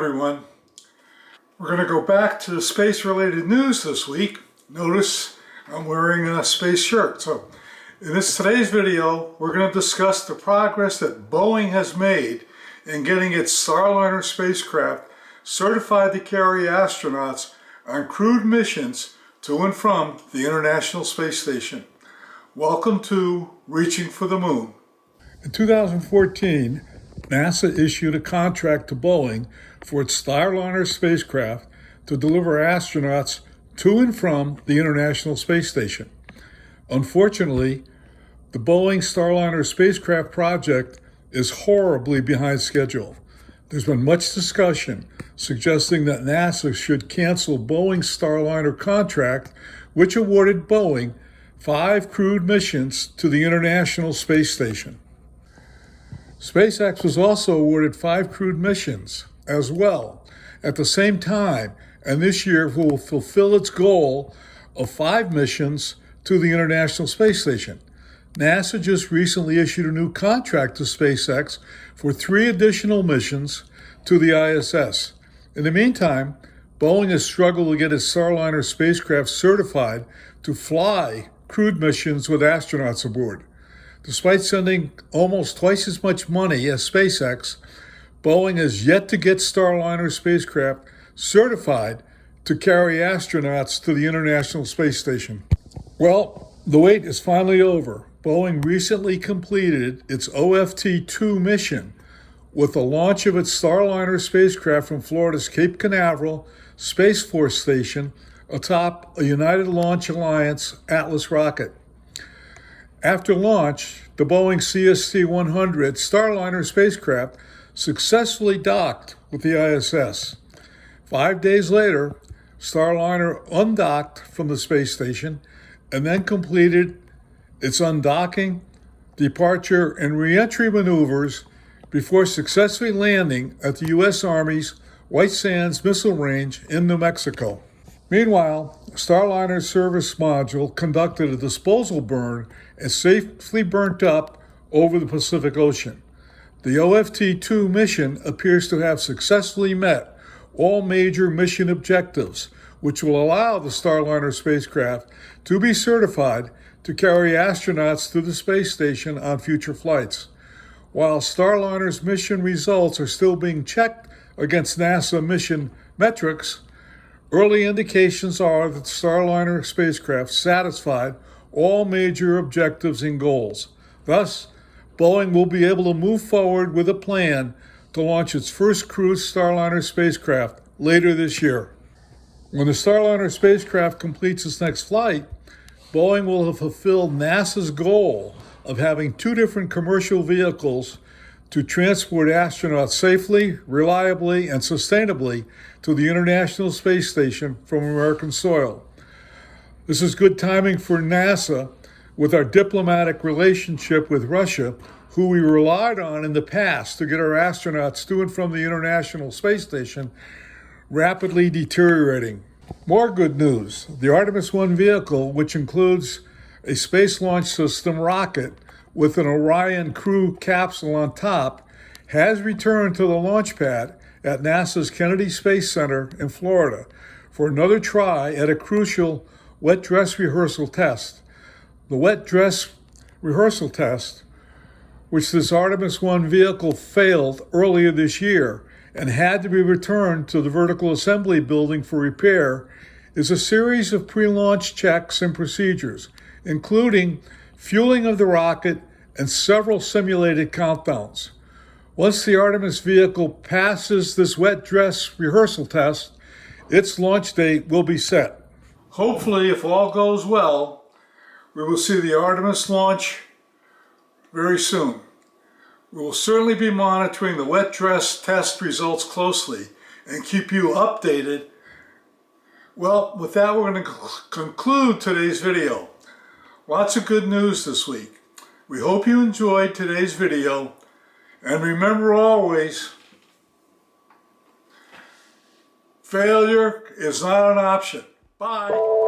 everyone. We're going to go back to the space-related news this week. Notice I'm wearing a space shirt. So in today's video, we're going to discuss the progress that Boeing has made in getting its Starliner spacecraft certified to carry astronauts on crewed missions to and from the International Space Station. Welcome to Reaching for the Moon. In 2014, NASA issued a contract to Boeing for its Starliner spacecraft to deliver astronauts to and from the International Space Station. Unfortunately, the Boeing Starliner spacecraft project is horribly behind schedule. There's been much discussion suggesting that NASA should cancel Boeing's Starliner contract, which awarded Boeing 5 crewed missions to the International Space Station. SpaceX was also awarded 5 crewed missions as well at the same time, and this year will fulfill its goal of 5 missions to the International Space Station. NASA just recently issued a new contract to SpaceX for 3 additional missions to the ISS. In the meantime, Boeing has struggled to get its Starliner spacecraft certified to fly crewed missions with astronauts aboard. Despite sending almost twice as much money as SpaceX, Boeing has yet to get Starliner spacecraft certified to carry astronauts to the International Space Station. Well, the wait is finally over. Boeing recently completed its OFT-2 mission with the launch of its Starliner spacecraft from Florida's Cape Canaveral Space Force Station atop a United Launch Alliance Atlas rocket. After launch, the Boeing CST-100 Starliner spacecraft successfully docked with the ISS. 5 days later, Starliner undocked from the space station and then completed its undocking, departure, and re-entry maneuvers before successfully landing at the U.S. Army's White Sands Missile Range in New Mexico. Meanwhile, Starliner's service module conducted a disposal burn and safely burnt up over the Pacific Ocean. The OFT-2 mission appears to have successfully met all major mission objectives, which will allow the Starliner spacecraft to be certified to carry astronauts to the space station on future flights. While Starliner's mission results are still being checked against NASA mission metrics, early indications are that the Starliner spacecraft satisfied all major objectives and goals. Thus, Boeing will be able to move forward with a plan to launch its first crewed Starliner spacecraft later this year. When the Starliner spacecraft completes its next flight, Boeing will have fulfilled NASA's goal of having 2 different commercial vehicles to transport astronauts safely, reliably, and sustainably to the International Space Station from American soil. This is good timing for NASA with our diplomatic relationship with Russia, who we relied on in the past to get our astronauts to and from the International Space Station, rapidly deteriorating. More good news. The Artemis 1 vehicle, which includes a Space Launch System rocket with an Orion crew capsule on top, has returned to the launch pad at NASA's Kennedy Space Center in Florida for another try at a crucial wet dress rehearsal test. The wet dress rehearsal test, which this Artemis 1 vehicle failed earlier this year and had to be returned to the vertical assembly building for repair, is a series of pre-launch checks and procedures, including fueling of the rocket and several simulated countdowns. Once the Artemis vehicle passes this wet dress rehearsal test, its launch date will be set. Hopefully, if all goes well, we will see the Artemis launch very soon. We will certainly be monitoring the wet dress test results closely and keep you updated. Well, with that, we're going to conclude today's video. Lots of good news this week. We hope you enjoyed today's video, and remember always, failure is not an option. Bye.